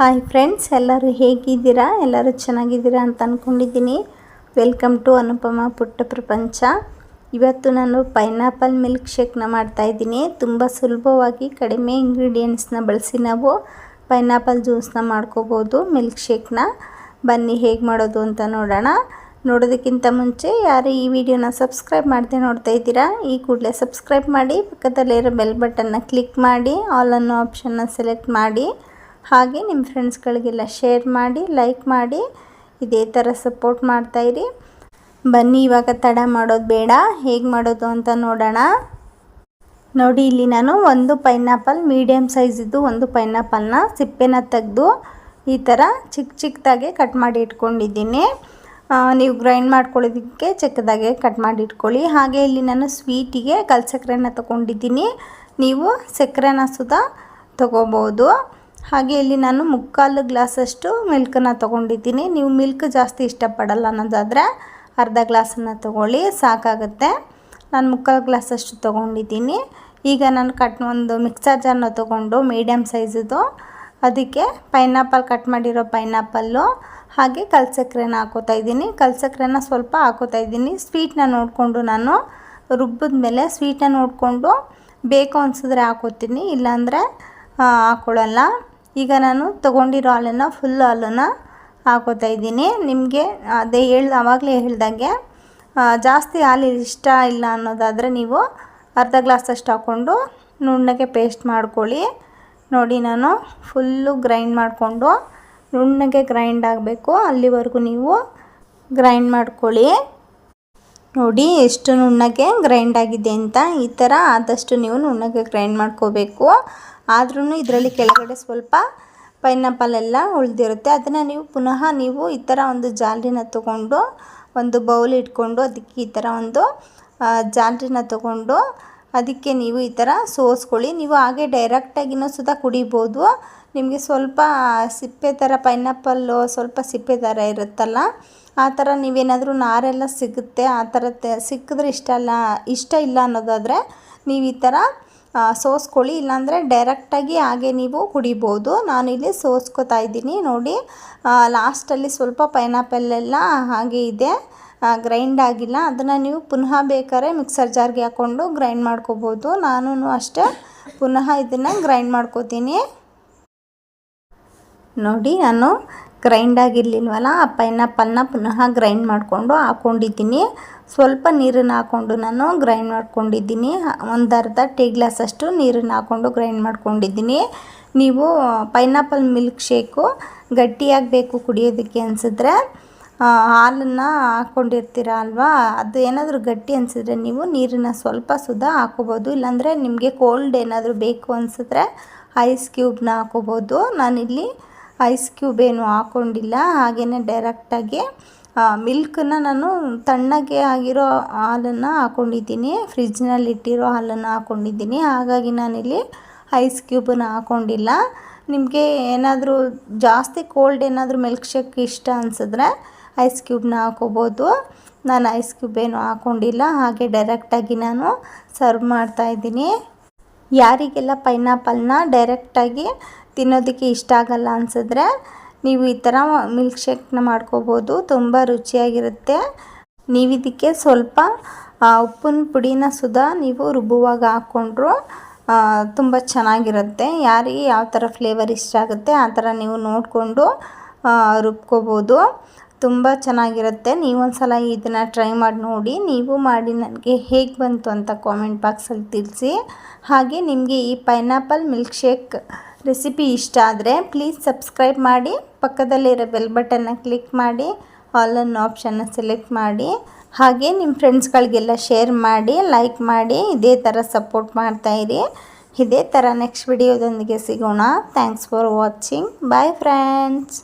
Hi friends, ಎಲ್ಲರೂ ಹೇಗಿದ್ದೀರಾ? ಎಲ್ಲರೂ ಚೆನ್ನಾಗಿದ್ದೀರಾ ಅಂತ ಅಂದ್ಕೊಂಡಿದ್ದೀನಿ. ವೆಲ್ಕಮ್ ಟು ಅನುಪಮ ಪುಟ್ಟ ಪ್ರಪಂಚ. ಇವತ್ತು ನಾನು ಪೈನಾಪಲ್ ಮಿಲ್ಕ್ ಶೇಕ್ನ ಮಾಡ್ತಾಯಿದ್ದೀನಿ. ತುಂಬ ಸುಲಭವಾಗಿ ಕಡಿಮೆ ಇಂಗ್ರೀಡಿಯೆಂಟ್ಸ್ನ ಬಳಸಿ ನಾವು ಪೈನಾಪಲ್ ಜ್ಯೂಸನ್ನ ಮಾಡ್ಕೋಬೋದು, ಮಿಲ್ಕ್ ಶೇಕ್ನ. ಬನ್ನಿ ಹೇಗೆ ಮಾಡೋದು ಅಂತ ನೋಡೋಣ. ನೋಡೋದಕ್ಕಿಂತ ಮುಂಚೆ ಯಾರು ಈ ವಿಡಿಯೋನ ಸಬ್ಸ್ಕ್ರೈಬ್ ಮಾಡದೆ ನೋಡ್ತಾ ಇದ್ದೀರಾ, ಈ ಕೂಡಲೇ ಸಬ್ಸ್ಕ್ರೈಬ್ ಮಾಡಿ, ಪಕ್ಕದಲ್ಲಿರೋ ಬೆಲ್ ಬಟನ್ನ ಕ್ಲಿಕ್ ಮಾಡಿ, ಆಲ್ ಅನ್ನೋ ಆಪ್ಷನ್ನ ಸೆಲೆಕ್ಟ್ ಮಾಡಿ, ಹಾಗೆ ನಿಮ್ಮ ಫ್ರೆಂಡ್ಸ್ಗಳಿಗೆಲ್ಲ ಶೇರ್ ಮಾಡಿ, ಲೈಕ್ ಮಾಡಿ, ಇದೇ ಥರ ಸಪೋರ್ಟ್ ಮಾಡ್ತಾಯಿರಿ. ಬನ್ನಿ ಇವಾಗ ತಡ ಮಾಡೋದು ಬೇಡ, ಹೇಗೆ ಮಾಡೋದು ಅಂತ ನೋಡೋಣ. ನೋಡಿ, ಇಲ್ಲಿ ನಾನು ಒಂದು ಪೈನಾಪಲ್, ಮೀಡಿಯಮ್ ಸೈಜಿದ್ದು ಒಂದು ಪೈನಾಪಲ್ನ ಸಿಪ್ಪೆನ ತೆಗೆದು ಈ ಥರ ಚಿಕ್ಕದಾಗೆ ಕಟ್ ಮಾಡಿ ಇಟ್ಕೊಂಡಿದ್ದೀನಿ. ನೀವು ಗ್ರೈಂಡ್ ಮಾಡ್ಕೊಳ್ಳೋದಕ್ಕೆ ಚಿಕ್ಕದಾಗೆ ಕಟ್ ಮಾಡಿ ಇಟ್ಕೊಳ್ಳಿ. ಹಾಗೆ ಇಲ್ಲಿ ನಾನು ಸ್ವೀಟಿಗೆ ಕಲ್ಸಕ್ರೆನ ತೊಗೊಂಡಿದ್ದೀನಿ, ನೀವು ಸಕ್ಕರೆನ ಸುಧಾ ತೊಗೋಬೋದು. ಹಾಗೆ ಇಲ್ಲಿ ನಾನು 3/4 ಗ್ಲಾಸಷ್ಟು ಮಿಲ್ಕನ್ನು ತೊಗೊಂಡಿದ್ದೀನಿ. ನೀವು ಮಿಲ್ಕ್ ಜಾಸ್ತಿ ಇಷ್ಟಪಡಲ್ಲ ಅನ್ನೋದಾದರೆ ಅರ್ಧ ಗ್ಲಾಸನ್ನು ತೊಗೊಳ್ಳಿ, ಸಾಕಾಗುತ್ತೆ. ನಾನು 3/4 ಗ್ಲಾಸಷ್ಟು ತೊಗೊಂಡಿದ್ದೀನಿ. ಈಗ ನಾನು ಒಂದು ಮಿಕ್ಸರ್ ಜಾರ್ನ ತೊಗೊಂಡು ಮೀಡಿಯಮ್ ಸೈಜದು, ಅದಕ್ಕೆ ಪೈನಾಪಲ್, ಕಟ್ ಮಾಡಿರೋ ಪೈನಾಪಲ್ಲು ಹಾಗೆ ಕಲ್ಸಕ್ರೆನ ಹಾಕೋತಾ ಇದ್ದೀನಿ. ಕಲ್ಸಕ್ರೆನ ಸ್ವಲ್ಪ ಹಾಕೋತಾ ಇದ್ದೀನಿ. ಸ್ವೀಟ್ನ ನೋಡಿಕೊಂಡು ನಾನು ರುಬ್ಬಿದ ಮೇಲೆ ಸ್ವೀಟನ್ನ ನೋಡಿಕೊಂಡು ಬೇಕು ಅನಿಸಿದ್ರೆ ಹಾಕೋತೀನಿ, ಇಲ್ಲಾಂದರೆ ಹಾಕ್ಕೊಳ್ಳಲ್ಲ. ಈಗ ನಾನು ತೊಗೊಂಡಿರೋ ಹಾಲನ್ನು, ಫುಲ್ ಹಾಲನ್ನು ಹಾಕೋತಾ ಇದ್ದೀನಿ. ನಿಮಗೆ ಅದೇ ಆವಾಗಲೇ ಹೇಳ್ದಾಗೆ ಜಾಸ್ತಿ ಹಾಲು ಇಷ್ಟ ಇಲ್ಲ ಅನ್ನೋದಾದರೆ ನೀವು ಅರ್ಧ ಗ್ಲಾಸಷ್ಟು ಹಾಕ್ಕೊಂಡು ನುಣ್ಣಗೆ ಪೇಸ್ಟ್ ಮಾಡ್ಕೊಳ್ಳಿ. ನೋಡಿ, ನಾನು ಫುಲ್ಲು ಗ್ರೈಂಡ್ ಮಾಡಿಕೊಂಡು ನುಣ್ಣಗೆ ಗ್ರೈಂಡ್ ಆಗಬೇಕು, ಅಲ್ಲಿವರೆಗೂ ನೀವು ಗ್ರೈಂಡ್ ಮಾಡ್ಕೊಳ್ಳಿ. ನೋಡಿ ಎಷ್ಟು ನುಣ್ಣಗೆ ಗ್ರೈಂಡ್ ಆಗಿದೆ ಅಂತ. ಈ ಥರ ಆದಷ್ಟು ನೀವು ನುಣ್ಣಗೆ ಗ್ರೈಂಡ್ ಮಾಡ್ಕೋಬೇಕು. ಆದ್ರೂ ಇದರಲ್ಲಿ ಕೆಳಗಡೆ ಸ್ವಲ್ಪ ಪೈನಾಪಲ್ ಎಲ್ಲ ಉಳಿದಿರುತ್ತೆ. ಅದನ್ನು ನೀವು ಪುನಃ ಈ ಥರ ಒಂದು ಜಾಲರಿನ ತೊಗೊಂಡು, ಒಂದು ಬೌಲ್ ಇಟ್ಕೊಂಡು, ಅದಕ್ಕೆ ಈ ಥರ ಒಂದು ಜಾಲರಿನ ತೊಗೊಂಡು ಅದಕ್ಕೆ ನೀವು ಈ ಥರ ಸೋಸ್ಕೊಳ್ಳಿ. ನೀವು ಹಾಗೆ ಡೈರೆಕ್ಟಾಗಿನೂ ಸುಧಾ ಕುಡಿಬೋದು. ನಿಮಗೆ ಸ್ವಲ್ಪ ಸಿಪ್ಪೆ ಥರ, ಪೈನಾಪಲ್ಲು ಸ್ವಲ್ಪ ಸಿಪ್ಪೆ ಥರ ಇರುತ್ತಲ್ಲ, ಆ ಥರ ನೀವೇನಾದರೂ ನಾರೆಲ್ಲ ಸಿಗುತ್ತೆ, ಆ ಥರ ಸಿಕ್ಕಿದ್ರೆ ಇಷ್ಟ ಇಲ್ಲ ಅನ್ನೋದಾದರೆ ನೀವು ಈ ಥರ ಸೋಸ್ಕೊಳ್ಳಿ. ಇಲ್ಲಾಂದರೆ ಡೈರೆಕ್ಟಾಗಿ ಹಾಗೆ ನೀವು ಕುಡಿಬೋದು. ನಾನಿಲ್ಲಿ ಸೋಸ್ಕೊತಾ ಇದ್ದೀನಿ. ನೋಡಿ, ಲಾಸ್ಟಲ್ಲಿ ಸ್ವಲ್ಪ ಪೈನಾಪಲ್ಲೆಲ್ಲ ಹಾಗೆ ಇದೆ, ಗ್ರೈಂಡ್ ಆಗಿಲ್ಲ. ಅದನ್ನು ನೀವು ಪುನಃ ಬೇಕಾದ್ರೆ ಮಿಕ್ಸರ್ ಜಾರ್ಗೆ ಹಾಕ್ಕೊಂಡು ಗ್ರೈಂಡ್ ಮಾಡ್ಕೋಬೋದು. ನಾನು ಅಷ್ಟೇ ಪುನಃ ಇದನ್ನು ಗ್ರೈಂಡ್ ಮಾಡ್ಕೋತೀನಿ. ನೋಡಿ, ನಾನು ಗ್ರೈಂಡ್ ಆಗಿರಲಿಲ್ವಲ್ಲ, ಆ ಪೈನಾಪಲ್ನ ಪುನಃ ಗ್ರೈಂಡ್ ಮಾಡಿಕೊಂಡು ಹಾಕ್ಕೊಂಡಿದ್ದೀನಿ. ಸ್ವಲ್ಪ ನೀರನ್ನು ಹಾಕ್ಕೊಂಡು ನಾನು ಗ್ರೈಂಡ್ ಮಾಡ್ಕೊಂಡಿದ್ದೀನಿ. ಒಂದು ಅರ್ಧ ಟೀ ಗ್ಲಾಸಷ್ಟು ನೀರನ್ನು ಹಾಕ್ಕೊಂಡು ಗ್ರೈಂಡ್ ಮಾಡ್ಕೊಂಡಿದ್ದೀನಿ. ನೀವು ಪೈನಾಪಲ್ ಮಿಲ್ಕ್ ಶೇಕು ಗಟ್ಟಿಯಾಗಬೇಕು ಕುಡಿಯೋದಕ್ಕೆ ಅನಿಸಿದ್ರೆ, ಹಾಲನ್ನು ಹಾಕ್ಕೊಂಡಿರ್ತೀರ ಅಲ್ವಾ, ಅದು ಏನಾದರೂ ಗಟ್ಟಿ ಅನಿಸಿದ್ರೆ ನೀವು ನೀರನ್ನು ಸ್ವಲ್ಪ ಸುಧಾ ಹಾಕೋಬೋದು. ಇಲ್ಲಾಂದರೆ ನಿಮಗೆ ಕೋಲ್ಡ್ ಏನಾದರೂ ಬೇಕು ಅನಿಸಿದ್ರೆ ಐಸ್ ಕ್ಯೂಬ್ನ ಹಾಕೋಬೋದು. ನಾನಿಲ್ಲಿ ಐಸ್ ಕ್ಯೂಬ್ ಏನು ಹಾಕ್ಕೊಂಡಿಲ್ಲ, ಹಾಗೆಯೇ ಡೈರೆಕ್ಟಾಗಿ ಮಿಲ್ಕನ್ನು ನಾನು ತಣ್ಣಗೆ ಆಗಿರೋ ಹಾಲನ್ನು ಹಾಕ್ಕೊಂಡಿದ್ದೀನಿ, ಫ್ರಿಜ್ನಲ್ಲಿ ಇಟ್ಟಿರೋ ಹಾಲನ್ನು ಹಾಕ್ಕೊಂಡಿದ್ದೀನಿ. ಹಾಗಾಗಿ ನಾನಿಲ್ಲಿ ಐಸ್ ಕ್ಯೂಬನ್ನು ಹಾಕ್ಕೊಂಡಿಲ್ಲ. ನಿಮಗೆ ಏನಾದರೂ ಜಾಸ್ತಿ ಕೋಲ್ಡ್ ಏನಾದರೂ ಮಿಲ್ಕ್ ಶೇಕ್ ಇಷ್ಟ ಅನಿಸಿದ್ರೆ ಐಸ್ ಕ್ಯೂಬ್ನ ಹಾಕೋಬೋದು. ನಾನು ಐಸ್ ಕ್ಯೂಬ್ ಏನು ಹಾಕ್ಕೊಂಡಿಲ್ಲ, ಹಾಗೆ ಡೈರೆಕ್ಟಾಗಿ ನಾನು ಸರ್ವ್ ಮಾಡ್ತಾಯಿದ್ದೀನಿ. ಯಾರಿಗೆಲ್ಲ ಪೈನಾಪಲ್ನ ಡೈರೆಕ್ಟಾಗಿ ತಿನ್ನೋದಕ್ಕೆ ಇಷ್ಟ ಆಗಲ್ಲ ಅನಿಸಿದ್ರೆ ನೀವು ಈ ಥರ ಮಿಲ್ಕ್ ಶೇಕ್ನ ಮಾಡ್ಕೋಬೋದು, ತುಂಬ ರುಚಿಯಾಗಿರುತ್ತೆ. ನೀವು ಇದಕ್ಕೆ ಸ್ವಲ್ಪ ಉಪ್ಪಿನ ಪುಡಿನ ಸುಧಾ ನೀವು ರುಬ್ಬುವಾಗ ಹಾಕ್ಕೊಂಡ್ರು ತುಂಬ ಚೆನ್ನಾಗಿರುತ್ತೆ. ಯಾರಿಗೆ ಯಾವ ಥರ ಫ್ಲೇವರ್ ಇಷ್ಟ ಆಗುತ್ತೆ ಆ ಥರ ನೀವು ನೋಡಿಕೊಂಡು ರುಬ್ಕೋಬೋದು, ತುಂಬ ಚೆನ್ನಾಗಿರುತ್ತೆ. ನೀವೊಂದ್ಸಲ ಇದನ್ನು ಟ್ರೈ ಮಾಡಿ ನೋಡಿ. ನೀವು ಮಾಡಿ ನನಗೆ ಹೇಗೆ ಬಂತು ಅಂತ ಕಾಮೆಂಟ್ ಬಾಕ್ಸಲ್ಲಿ ತಿಳಿಸಿ. ಹಾಗೆ ನಿಮಗೆ ಈ ಪೈನಾಪಲ್ ಮಿಲ್ಕ್ ಶೇಕ್ ರೆಸಿಪಿ ಇಷ್ಟ ಆದರೆ ಪ್ಲೀಸ್ ಸಬ್ಸ್ಕ್ರೈಬ್ ಮಾಡಿ, ಪಕ್ಕದಲ್ಲಿರೋ ಬೆಲ್ ಬಟನ್ನ ಕ್ಲಿಕ್ ಮಾಡಿ, ಆಲ್ ಅನ್ನೋ ಆಪ್ಷನ್ನ ಸೆಲೆಕ್ಟ್ ಮಾಡಿ, ಹಾಗೆ ನಿಮ್ಮ ಫ್ರೆಂಡ್ಸ್ಗಳಿಗೆಲ್ಲ ಶೇರ್ ಮಾಡಿ, ಲೈಕ್ ಮಾಡಿ, ಇದೇ ಥರ ಸಪೋರ್ಟ್ ಮಾಡ್ತಾಯಿರಿ. ಇದೇ ಥರ ನೆಕ್ಸ್ಟ್ ವಿಡಿಯೋದೊಂದಿಗೆ ಸಿಗೋಣ. Thanks for watching. Bye friends.